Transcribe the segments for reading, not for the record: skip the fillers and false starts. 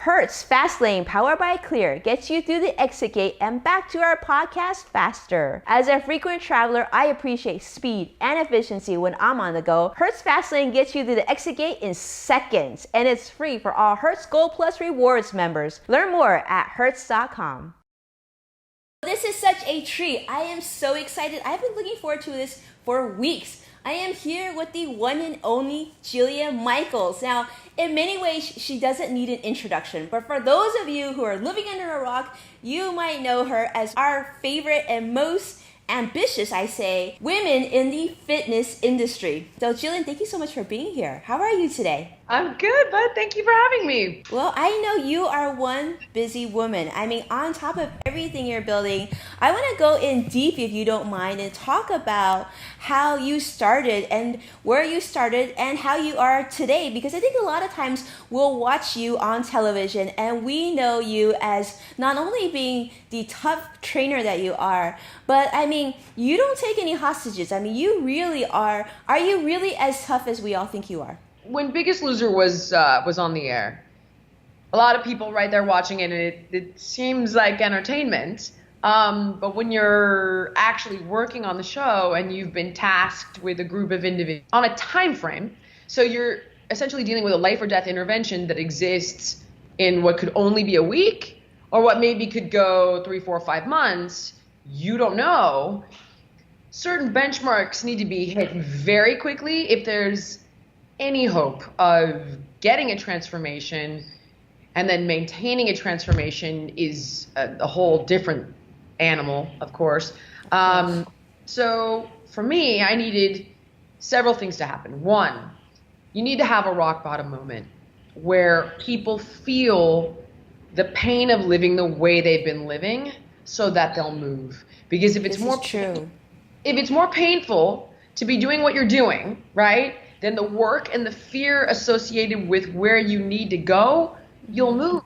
Hertz Fast Lane, powered by Clear, gets you through the exit gate and back to our podcast faster. As a frequent traveler, I appreciate speed and efficiency when I'm on the go. Hertz Fast Lane gets you through the exit gate in seconds, and it's free for all Hertz Gold Plus Rewards members. Learn more at hertz.com. This is such a treat. I am so excited. I've been looking forward to this for weeks. I am here with the one and only Jillian Michaels. Now, in many ways, she doesn't need an introduction, but for those of you who are living under a rock, you might know her as our favorite and most ambitious, I say, women in the fitness industry. So Jillian, thank you so much for being here. How are you today? I'm good, bud. Thank you for having me. Well, I know you are one busy woman. I mean, on top of everything you're building, I want to go in deep, if you don't mind, and talk about how you started and where you started and how you are today. Because I think a lot of times we'll watch you on television and we know you as not only being the tough trainer that you are, but I mean, you don't take any hostages. I mean, you really are. Are you really as tough as we all think you are? When Biggest Loser was on the air, a lot of people right there watching it, and it seems like entertainment. But when you're actually working on the show and you've been tasked with a group of individuals on a time frame, so you're essentially dealing with a life or death intervention that exists in what could only be a week or what maybe could go 3, 4, 5 months, you don't know. Certain benchmarks need to be hit very quickly if there's any hope of getting a transformation, and then maintaining a transformation is a whole different animal, of course. So for me, I needed several things to happen. One, you need to have a rock bottom moment where people feel the pain of living the way they've been living so that they'll move. Because if it's more painful to be doing what you're doing, right, then the work and the fear associated with where you need to go, you'll move.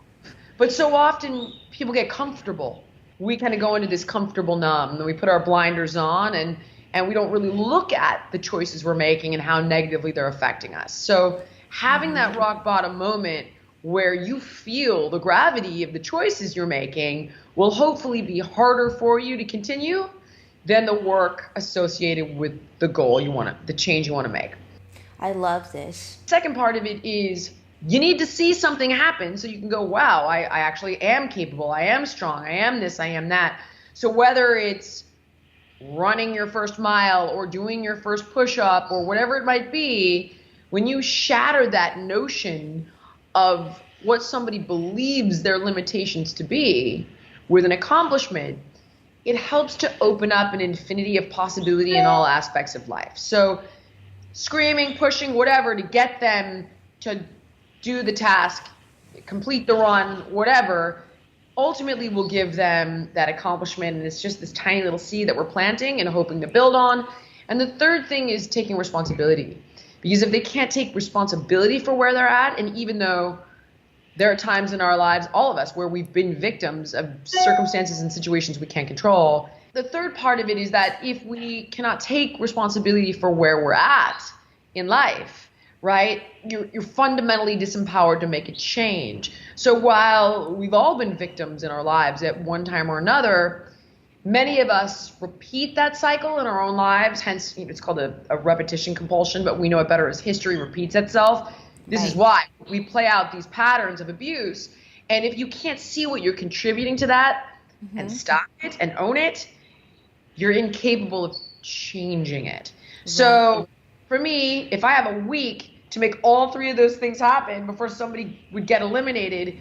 But so often people get comfortable. We kind of go into this comfortable numb, and we put our blinders on, and we don't really look at the choices we're making and how negatively they're affecting us. So having that rock bottom moment where you feel the gravity of the choices you're making will hopefully be harder for you to continue than the work associated with the goal the change you want to make. I love this. Second part of it is you need to see something happen so you can go, wow, I actually am capable. I am strong. I am this. I am that. So whether it's running your first mile or doing your first push-up or whatever it might be, when you shatter that notion of what somebody believes their limitations to be with an accomplishment, it helps to open up an infinity of possibility in all aspects of life. So screaming, pushing, whatever, to get them to do the task, complete the run, whatever, ultimately will give them that accomplishment. And it's just this tiny little seed that we're planting and hoping to build on. And the third thing is taking responsibility. Because if they can't take responsibility for where they're at, and even though there are times in our lives, all of us, where we've been victims of circumstances and situations we can't control, the third part of it is that if we cannot take responsibility for where we're at in life, right, you're fundamentally disempowered to make a change. So while we've all been victims in our lives at one time or another, many of us repeat that cycle in our own lives. Hence, it's called a repetition compulsion, but we know it better as history repeats itself. This is why we play out these patterns of abuse. And if you can't see what you're contributing to that and stop it and own it, you're incapable of changing it. Right. So for me, if I have a week to make all three of those things happen before somebody would get eliminated,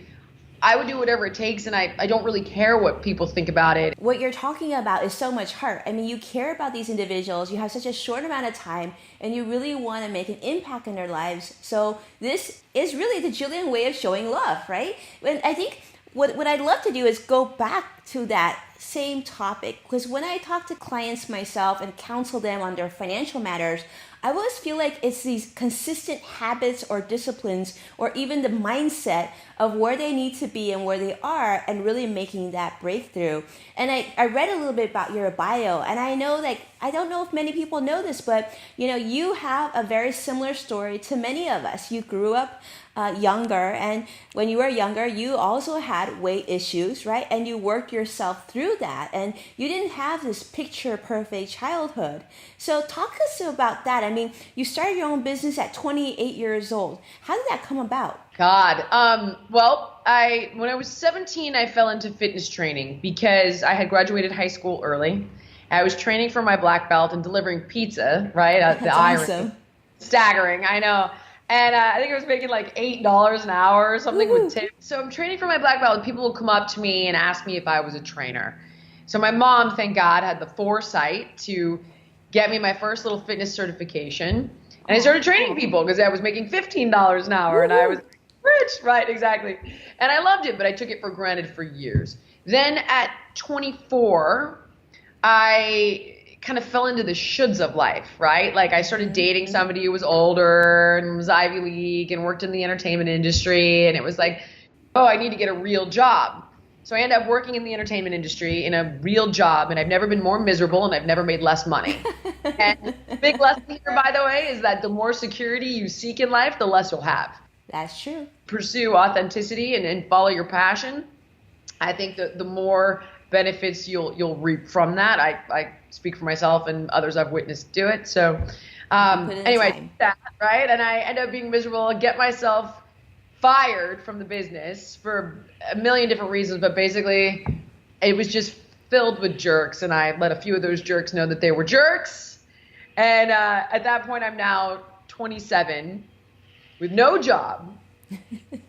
I would do whatever it takes, and I don't really care what people think about it. What you're talking about is so much heart. I mean, you care about these individuals. You have such a short amount of time, and you really want to make an impact in their lives. So this is really the Jillian way of showing love, right? And I think what I'd love to do is go back to that same topic, because when I talk to clients myself and counsel them on their financial matters, I always feel like it's these consistent habits or disciplines or even the mindset of where they need to be and where they are and really making that breakthrough. And I read a little bit about your bio, and I know, like, I don't know if many people know this, but you have a very similar story to many of us. You grew up younger, and when you were younger, you also had weight issues, right? And you worked yourself through that, and you didn't have this picture perfect childhood. So talk us about that. I mean, you started your own business at 28 years old. How did that come about? God. Well, when I was 17, I fell into fitness training because I had graduated high school early. I was training for my black belt and delivering pizza, right? That's awesome. Staggering, I know. And I think I was making like $8 an hour or something with tips. So I'm training for my black belt, and people will come up to me and ask me if I was a trainer. So my mom, thank God, had the foresight to get me my first little fitness certification. And I started training people because I was making $15 an hour and I was rich. Right, exactly. And I loved it, but I took it for granted for years. Then at 24, I kind of fell into the shoulds of life, right? Like I started dating somebody who was older and was Ivy League and worked in the entertainment industry. And it was like, oh, I need to get a real job. So I ended up working in the entertainment industry in a real job, and I've never been more miserable, and I've never made less money. And the big lesson here, by the way, is that the more security you seek in life, the less you'll have. That's true. Pursue authenticity and follow your passion. I think that the more benefits you'll reap from that. I speak for myself and others I've witnessed do it. So anyway, I did that, right? And I end up being miserable and get myself fired from the business for a million different reasons, but basically it was just filled with jerks, and I let a few of those jerks know that they were jerks. And at that point, I'm now 27 with no job,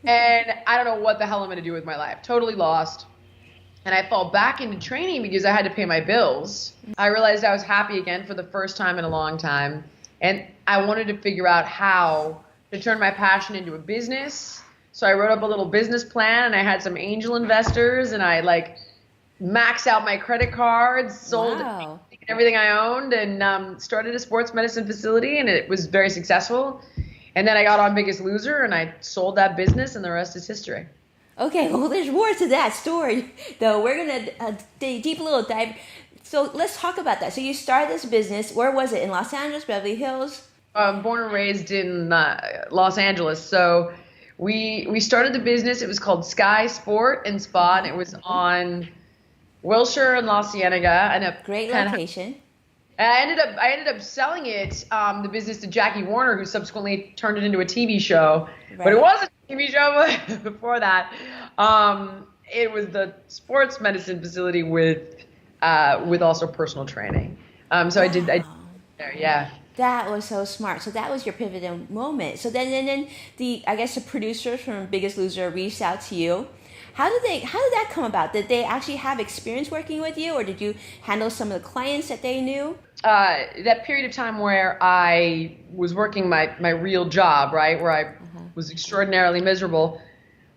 and I don't know what the hell I'm going to do with my life. Totally lost. And I fall back into training because I had to pay my bills. I realized I was happy again for the first time in a long time, and I wanted to figure out how to turn my passion into a business. So I wrote up a little business plan, and I had some angel investors, and I maxed out my credit cards, sold everything I owned, and started a sports medicine facility, and it was very successful. And then I got on Biggest Loser, and I sold that business, and the rest is history. Okay, well, there's more to that story, though. We're going to dig deep a little dive. So let's talk about that. So you started this business. Where was it? In Los Angeles, Beverly Hills? Born and raised in Los Angeles. So we started the business. It was called Sky Sport and Spa, and it was on Wilshire and La Cienega. And great location. I ended up selling it, the business, to Jackie Warner, who subsequently turned it into a TV show. Right. But it wasn't a TV show before that. It was the sports medicine facility with also personal training. So I did there, yeah. That was so smart. So that was your pivotal moment. So then I guess the producers from Biggest Loser reached out to you. How did that come about? Did they actually have experience working with you, or did you handle some of the clients that they knew? That period of time where I was working my real job, right, where I was extraordinarily miserable.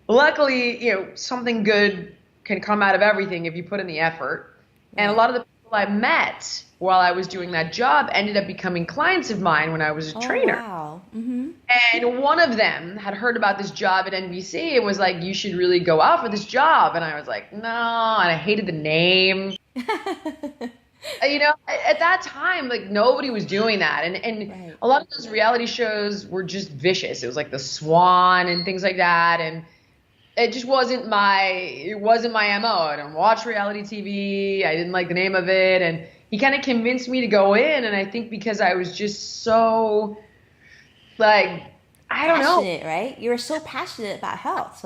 Luckily, something good can come out of everything if you put in the effort. Right. And a lot of the people I met while I was doing that job ended up becoming clients of mine when I was a trainer. Wow. Mm-hmm. And one of them had heard about this job at NBC and was like, you should really go out for this job. And I was like, no, and I hated the name. At that time, nobody was doing that. And right. A lot of those reality shows were just vicious. It was like The Swan and things like that. And it just wasn't my MO. I don't watch reality TV. I didn't like the name of it. And he kind of convinced me to go in. And I think because I was just so, I don't know. Passionate, right? You were so passionate about health.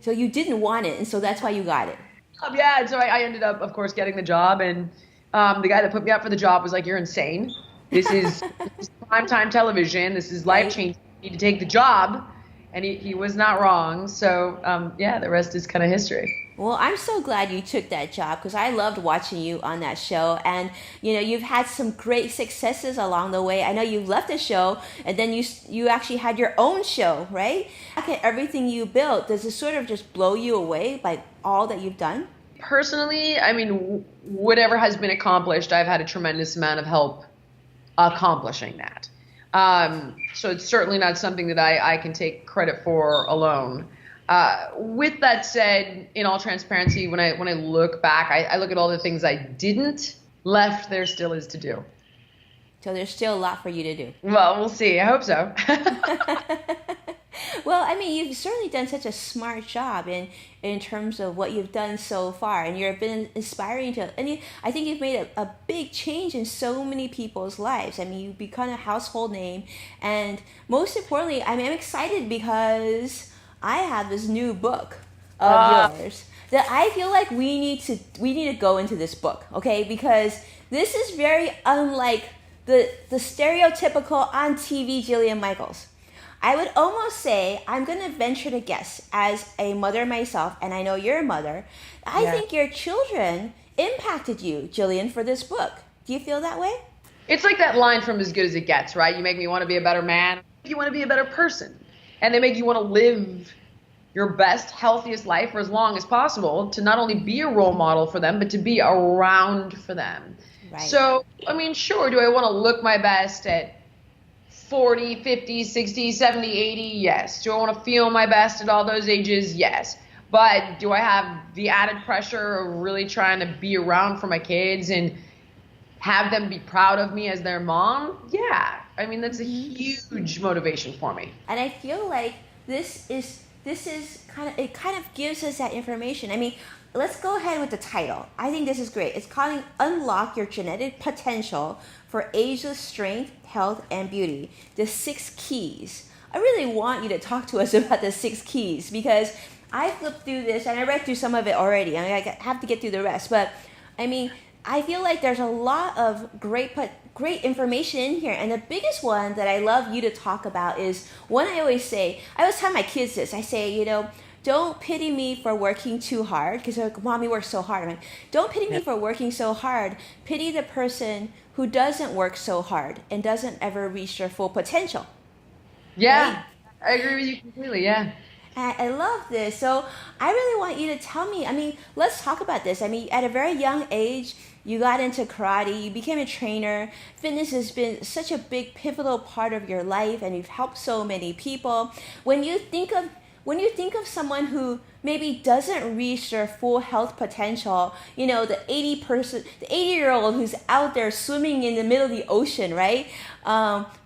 So you didn't want it. And so that's why you got it. Yeah, and so I ended up, of course, getting the job, and the guy that put me up for the job was like, you're insane. This is primetime television. This is life-changing. You need to take the job. And he was not wrong. So, the rest is kind of history. Well, I'm so glad you took that job because I loved watching you on that show. And, you've had some great successes along the way. I know you left the show and then you actually had your own show, right? Look at everything you built. Does it sort of just blow you away by all that you've done? Personally, I mean, whatever has been accomplished, I've had a tremendous amount of help accomplishing that. So it's certainly not something that I can take credit for alone. With that said, in all transparency, when I look back, I look at all the things I didn't left there still is to do. So there's still a lot for you to do. Well, we'll see. I hope so. Well, I mean, you've certainly done such a smart job in terms of what you've done so far, and you've been inspiring I think you've made a big change in so many people's lives. I mean, you've become a household name, and most importantly, I mean, I'm excited because I have this new book of yours that I feel like we need to go into this book, okay? Because this is very unlike the stereotypical on TV Jillian Michaels. I would almost say, I'm going to venture to guess, as a mother myself, and I know you're a mother, I think your children impacted you, Jillian, for this book. Do you feel that way? It's like that line from As Good as It Gets, right? You make me want to be a better man. You want to be a better person. And they make you want to live your best, healthiest life for as long as possible, to not only be a role model for them, but to be around for them. Right. So, I mean, sure, do I want to look my best at 40, 50, 60, 70, 80? Yes. Do I want to feel my best at all those ages? Yes. But do I have the added pressure of really trying to be around for my kids and have them be proud of me as their mom? Yeah. I mean, that's a huge motivation for me. And I feel like this is kind of gives us that information. I mean, let's go ahead with the title. I think this is great. It's calling Unlock Your Genetic Potential for Ageless Strength, Health, and Beauty. The 6 Keys. I really want you to talk to us about the 6 keys, because I flipped through this and I read through some of it already. I mean, I have to get through the rest. But, I mean, I feel like there's a lot of great information in here. And the biggest one that I love you to talk about is one I always tell my kids this. I say, don't pity me for working too hard, because like, Mommy works so hard. I'm like, don't pity me for working so hard. Pity the person who doesn't work so hard and doesn't ever reach their full potential. Yeah, right? I agree with you completely, yeah. I love this. So I really want you to tell me, I mean, let's talk about this. I mean, at a very young age, you got into karate, you became a trainer. Fitness has been such a big, pivotal part of your life, and you've helped so many people. When you think of someone who maybe doesn't reach their full health potential, the 80-year-old who's out there swimming in the middle of the ocean, right?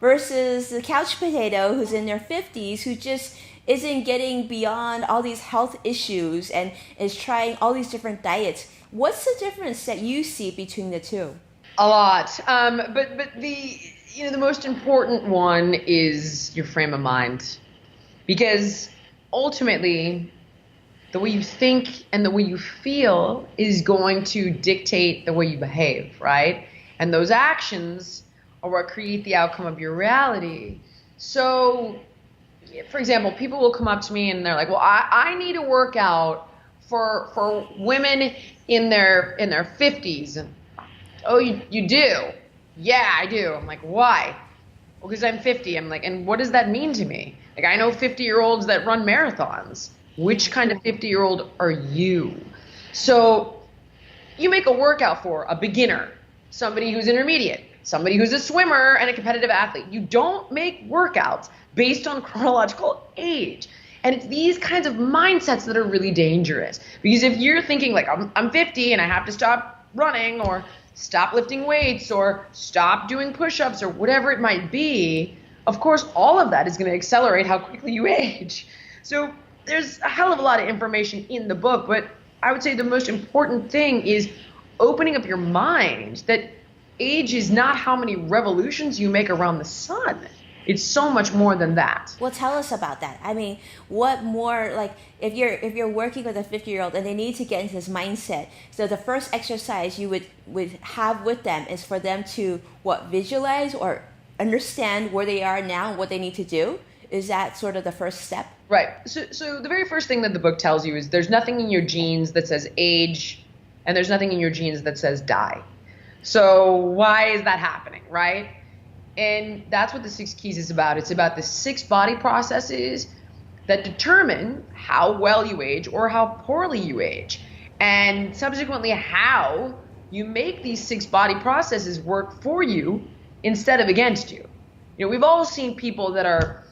Versus the couch potato who's in their 50s, who just isn't getting beyond all these health issues and is trying all these different diets. What's the difference that you see between the two? A lot. But the most important one is your frame of mind. Because ultimately, the way you think and the way you feel is going to dictate the way you behave, right? And those actions are what create the outcome of your reality. So, for example, people will come up to me and they're like, well, I need a workout for women in their 50s. And, oh, you do? Yeah, I do. I'm like, why? Well, because I'm 50. I'm like, and what does that mean to me? Like, I know 50-year-olds that run marathons. Which kind of 50-year-old are you? So you make a workout for a beginner, somebody who's intermediate, somebody who's a swimmer and a competitive athlete. You don't make workouts based on chronological age. And it's these kinds of mindsets that are really dangerous. Because if you're thinking like, I'm 50 and I have to stop running or stop lifting weights or stop doing push-ups or whatever it might be, of course, all of that is going to accelerate how quickly you age. So there's a hell of a lot of information in the book, but I would say the most important thing is opening up your mind that age is not how many revolutions you make around the sun. It's so much more than that. Well, tell us about that. I mean, what more, like, if you're working with a 50-year-old and they need to get into this mindset, so the first exercise you would have with them is for them to, visualize or understand where they are now and what they need to do? Is that sort of the first step? Right. So the very first thing that the book tells you is there's nothing in your genes that says age, and there's nothing in your genes that says die. So why is that happening, right? And that's what the 6 keys is about. It's about the 6 body processes that determine how well you age or how poorly you age, and subsequently how you make these 6 body processes work for you instead of against you. We've all seen people that are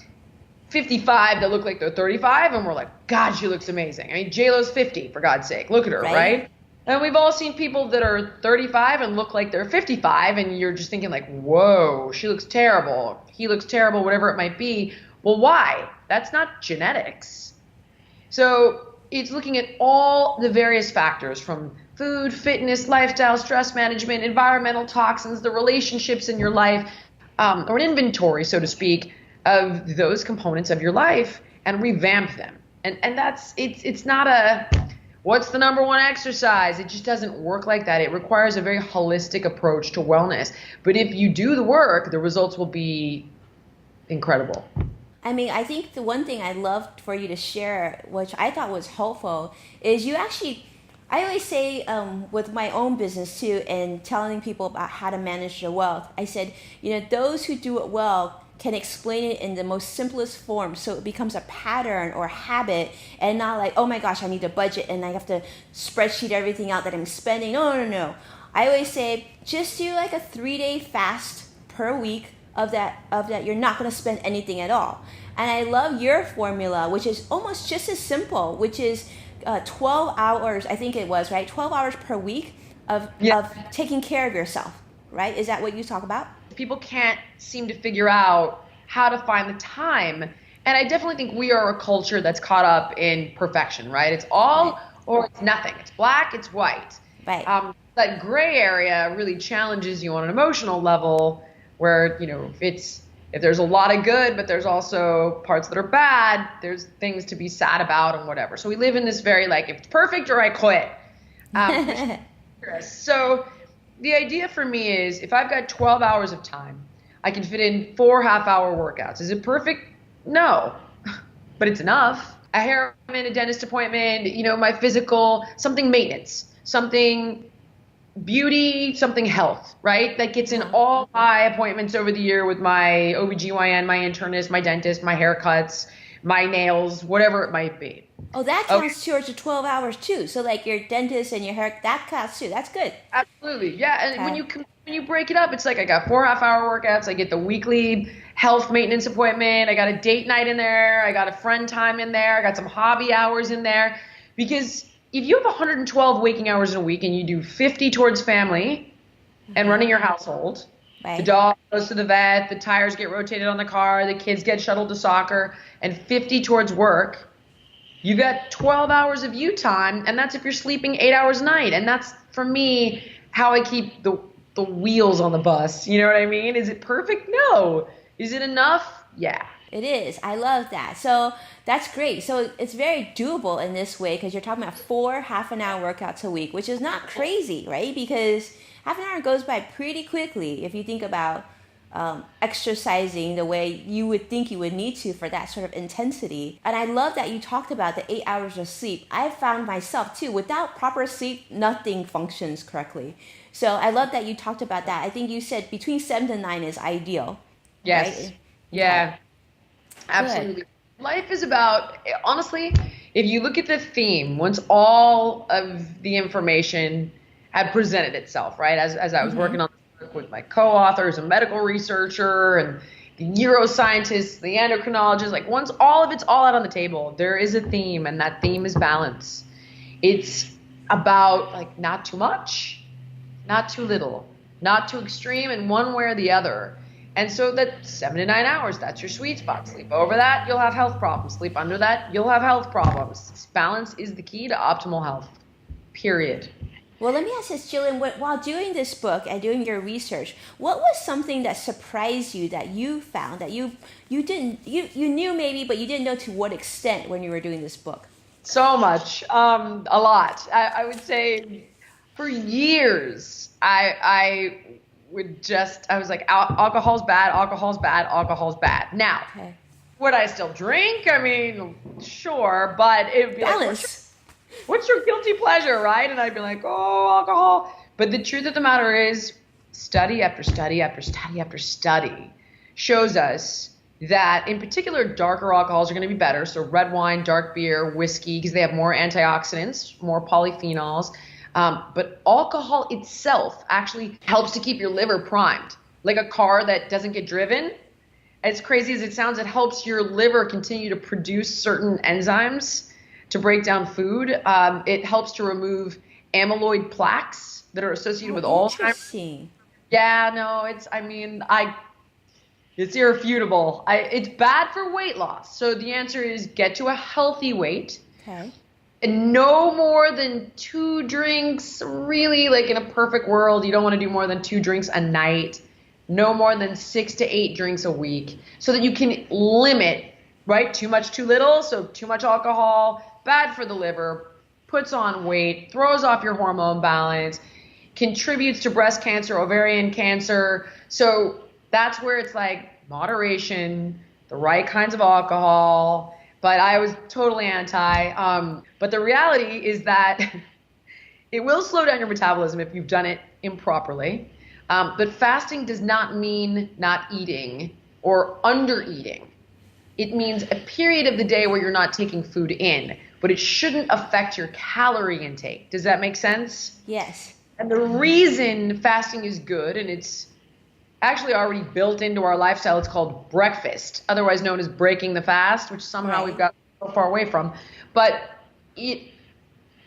55 that look like they're 35, and we're like, God, she looks amazing. I mean, J-Lo's 50, for God's sake. Look at her, right? And we've all seen people that are 35 and look like they're 55, and you're just thinking like, whoa, she looks terrible. He looks terrible, whatever it might be. Well, why? That's not genetics. So it's looking at all the various factors from food, fitness, lifestyle, stress management, environmental toxins, the relationships in your life, or an inventory, so to speak, of those components of your life and revamp them. And that's, it's not a, what's the number one exercise? It just doesn't work like that. It requires a very holistic approach to wellness. But if you do the work, the results will be incredible. I mean, I think the one thing I'd love for you to share, which I thought was helpful, is you actually, I always say with my own business too, and telling people about how to manage their wealth, I said, those who do it well can explain it in the most simplest form, so it becomes a pattern or habit, and not like, oh my gosh, I need a budget and I have to spreadsheet everything out that I'm spending. No. I always say, just do like a 3-day fast per week of that you're not going to spend anything at all. And I love your formula, which is almost just as simple, which is 12 hours, I think it was, right? 12 hours per week of taking care of yourself, right? Is that what you talk about? People can't seem to figure out how to find the time. And I definitely think we are a culture that's caught up in perfection, right? It's all or it's nothing. It's black, it's white. Right. That gray area really challenges you on an emotional level where, if there's a lot of good, but there's also parts that are bad, there's things to be sad about and whatever. So we live in this very if it's perfect or I quit. So the idea for me is if I've got 12 hours of time, I can fit in 4 half-hour workouts. Is it perfect? No, but it's enough. A hair appointment, a dentist appointment, my physical, something maintenance, something beauty, something health, right? That gets in all my appointments over the year with my OBGYN, my internist, my dentist, my haircuts, my nails, whatever it might be. Oh, that counts towards the 12 hours too. So like your dentist and your hair, that counts too. That's good. Absolutely. Yeah. And when you break it up, it's like I got 4 half-hour workouts. I get the weekly health maintenance appointment. I got a date night in there. I got a friend time in there. I got some hobby hours in there. Because if you have 112 waking hours in a week and you do 50 towards family and running your household, the dog goes to the vet, the tires get rotated on the car, the kids get shuttled to soccer, and 50 towards work, you got 12 hours of you time, and that's if you're sleeping 8 hours a night. And that's, for me, how I keep the wheels on the bus. You know what I mean? Is it perfect? No. Is it enough? Yeah. It is. I love that. So that's great. So it's very doable in this way because you're talking about 4 half-an-hour workouts a week, which is not crazy, right? Because half an hour goes by pretty quickly if you think about exercising the way you would think you would need to for that sort of intensity. And I love that you talked about the 8 hours of sleep. I've found myself too, without proper sleep, nothing functions correctly. So I love that you talked about that. I think you said between 7 to 9 is ideal. Yes. Right? Yeah. Okay. Absolutely. Good. Life is about, honestly, if you look at the theme, once all of the information had presented itself, right, as I was working on this work with my co-authors, a medical researcher, and the neuroscientists, the endocrinologists, once all of it's all out on the table, there is a theme, and that theme is balance. It's about, not too much, not too little, not too extreme in one way or the other. And so that 7 to 9 hours, that's your sweet spot. Sleep over that, you'll have health problems. Sleep under that, you'll have health problems. Balance is the key to optimal health, period. Well, let me ask this, Jillian, while doing this book and doing your research, what was something that surprised you that you found that you knew maybe, but you didn't know to what extent when you were doing this book? So much, a lot. I would say for years, I was like, alcohol's bad, alcohol's bad, alcohol's bad. Now, would I still drink? I mean, sure, but it would be balance. What's your guilty pleasure, right? And I'd be like, oh, alcohol. But the truth of the matter is, study after study after study after study shows us that, in particular, darker alcohols are going to be better. So red wine, dark beer, whiskey, because they have more antioxidants, more polyphenols. But alcohol itself actually helps to keep your liver primed. Like a car that doesn't get driven, as crazy as it sounds, it helps your liver continue to produce certain enzymes to break down food. It helps to remove amyloid plaques that are associated with Oh, Alzheimer's. interesting. Yeah, no, it's irrefutable. It's bad for weight loss. So the answer is get to a healthy weight. Okay. And no more than 2 drinks. Really, like in a perfect world, you don't want to do more than 2 drinks a night. No more than 6 to 8 drinks a week, so that you can limit, right? Too much, too little. So too much alcohol, bad for the liver, puts on weight, throws off your hormone balance, contributes to breast cancer, ovarian cancer. So that's where it's like moderation, the right kinds of alcohol. But I was totally anti. But the reality is that it will slow down your metabolism if you've done it improperly. But fasting does not mean not eating or under eating. It means a period of the day where you're not taking food in, but it shouldn't affect your calorie intake. Does that make sense? Yes. And the reason fasting is good, and it's actually already built into our lifestyle, it's called breakfast, otherwise known as breaking the fast, which somehow we've got so far away from. But it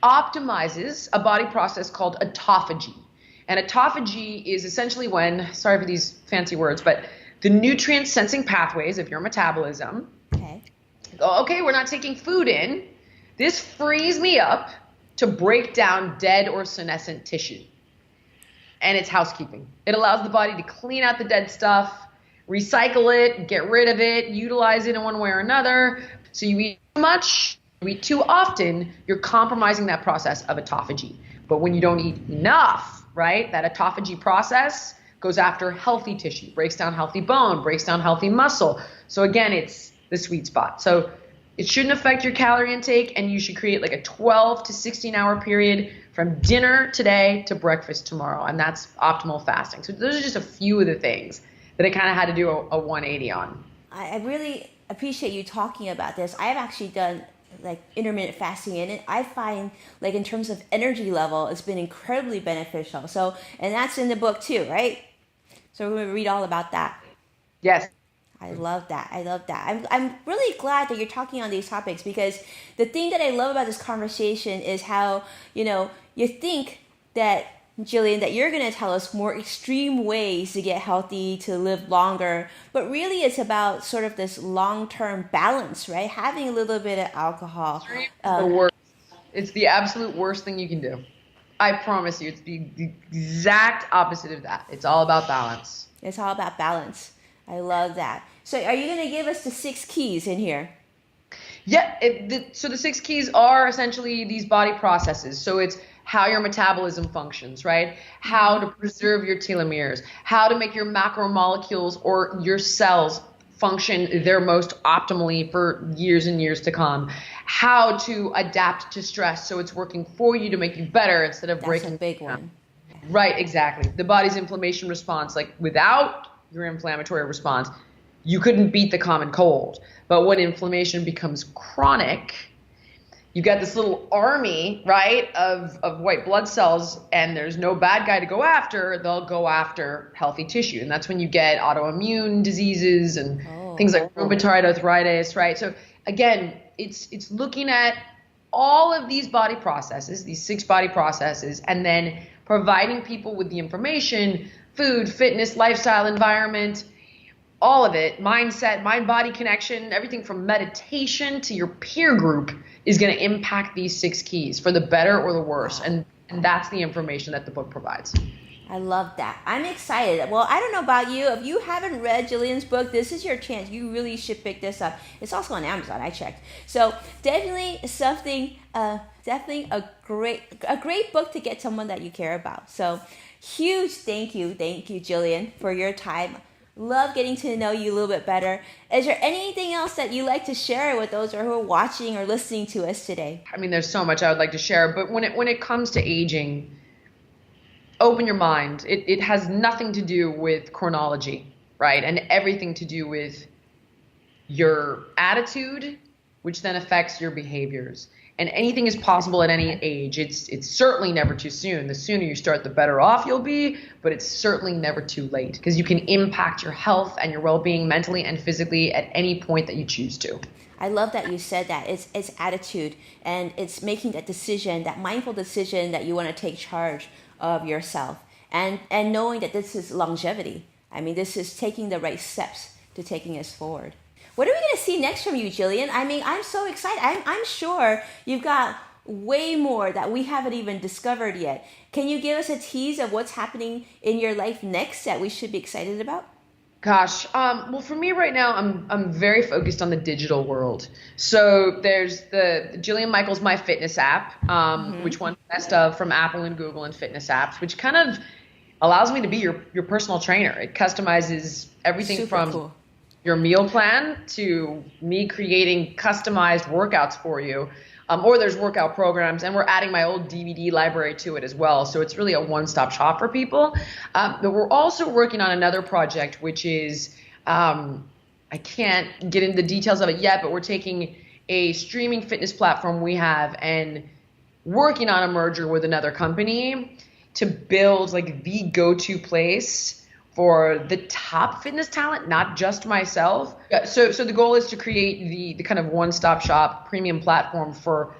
optimizes a body process called autophagy. And autophagy is essentially when, sorry for these fancy words, but the nutrient sensing pathways of your metabolism go, okay, we're not taking food in. This frees me up to break down dead or senescent tissue. And it's housekeeping. It allows the body to clean out the dead stuff, recycle it, get rid of it, utilize it in one way or another. So you eat too much, you eat too often, you're compromising that process of autophagy. But when you don't eat enough, right, that autophagy process goes after healthy tissue, breaks down healthy bone, breaks down healthy muscle. So again, it's the sweet spot. So it shouldn't affect your calorie intake, and you should create like a 12 to 16 hour period from dinner today to breakfast tomorrow, and that's optimal fasting. So those are just a few of the things that I kind of had to do a 180 on. I really appreciate you talking about this. I've actually done like intermittent fasting, and I find like in terms of energy level, it's been incredibly beneficial. So, and that's in the book too, right? So we're going to read all about that. Yes. I love that. I love that. I'm really glad that you're talking on these topics, because the thing that I love about this conversation is how, you think that, Jillian, that you're going to tell us more extreme ways to get healthy, to live longer. But really it's about sort of this long-term balance, right? Having a little bit of alcohol. The worst. It's the absolute worst thing you can do. I promise you, it's the exact opposite of that. It's all about balance. It's all about balance. I love that. So are you going to give us the 6 keys in here? Yeah. So the 6 keys are essentially these body processes. So it's how your metabolism functions, right? How to preserve your telomeres, how to make your macromolecules or your cells function their most optimally for years and years to come, how to adapt to stress so it's working for you to make you better instead of breaking. That's a big one. Right, exactly. The body's inflammation response, like without your inflammatory response, you couldn't beat the common cold. But when inflammation becomes chronic, you got this little army, right, of white blood cells, and there's no bad guy to go after. They'll go after healthy tissue. And that's when you get autoimmune diseases and things like rheumatoid arthritis, right? So again, it's looking at all of these body processes, these 6 body processes, and then providing people with the information, food, fitness, lifestyle, environment, all of it, mindset, mind-body connection, everything from meditation to your peer group is going to impact these 6 keys for the better or the worse. And that's the information that the book provides. I love that. I'm excited. Well, I don't know about you. If you haven't read Jillian's book, this is your chance. You really should pick this up. It's also on Amazon. I checked. So definitely a great book to get someone that you care about. So huge thank you, Jillian, for your time. Love getting to know you a little bit better. Is there anything else that you like to share with those who are watching or listening to us today? I mean, there's so much I would like to share, but when it comes to aging, open your mind. It has nothing to do with chronology, right? And everything to do with your attitude, which then affects your behaviors. And anything is possible at any age. It's certainly never too soon. The sooner you start, the better off you'll be, but it's certainly never too late, because you can impact your health and your well-being mentally and physically at any point that you choose to. I love that you said that. It's attitude, and it's making that decision, that mindful decision that you want to take charge of yourself, and knowing that this is longevity. I mean, this is taking the right steps to taking us forward. What are we going to see next from you, Jillian? I mean, I'm so excited. I'm sure you've got way more that we haven't even discovered yet. Can you give us a tease of what's happening in your life next that we should be excited about? Gosh, well, for me right now, I'm very focused on the digital world. So there's the Jillian Michaels My Fitness app, which won Best of from Apple and Google and fitness apps, which kind of allows me to be your personal trainer. It customizes everything Super from cool. your meal plan to me creating customized workouts for you. Or there's workout programs, and we're adding my old DVD library to it as well. So it's really a one-stop shop for people. But we're also working on another project, which is, I can't get into the details of it yet, but we're taking a streaming fitness platform we have and working on a merger with another company to build like the go-to place for the top fitness talent, not just myself. So the goal is to create the kind of one-stop shop premium platform for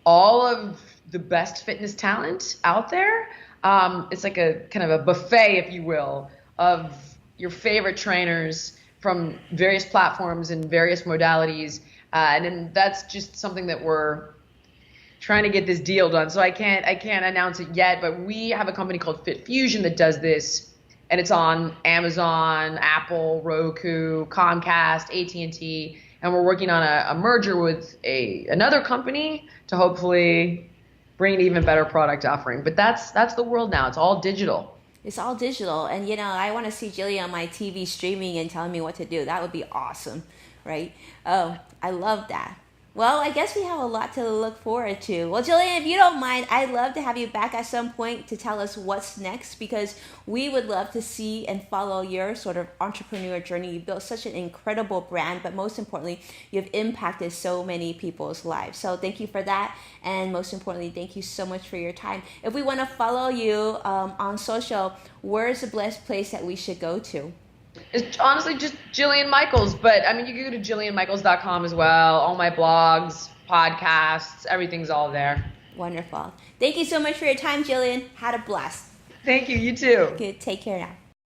all of the best fitness talent out there. It's like a kind of a buffet, if you will, of your favorite trainers from various platforms and various modalities. And then that's just something that we're trying to get this deal done. So I can't announce it yet, but we have a company called Fit Fusion that does this. And it's on Amazon, Apple, Roku, Comcast, AT&T, and we're working on a merger with another company to hopefully bring an even better product offering. But that's the world now. It's all digital. It's all digital, and I want to see Jillian on my TV streaming and telling me what to do. That would be awesome, right? Oh, I love that. Well, I guess we have a lot to look forward to. Well, Jillian, if you don't mind, I'd love to have you back at some point to tell us what's next, because we would love to see and follow your sort of entrepreneur journey. You built such an incredible brand, but most importantly, you've impacted so many people's lives. So thank you for that. And most importantly, thank you so much for your time. If we want to follow you on social, where's the best place that we should go to? It's honestly just Jillian Michaels, but I mean, you can go to jillianmichaels.com as well. All my blogs, podcasts, everything's all there. Wonderful. Thank you so much for your time, Jillian. Had a blast. Thank you. You too. Good. Take care now.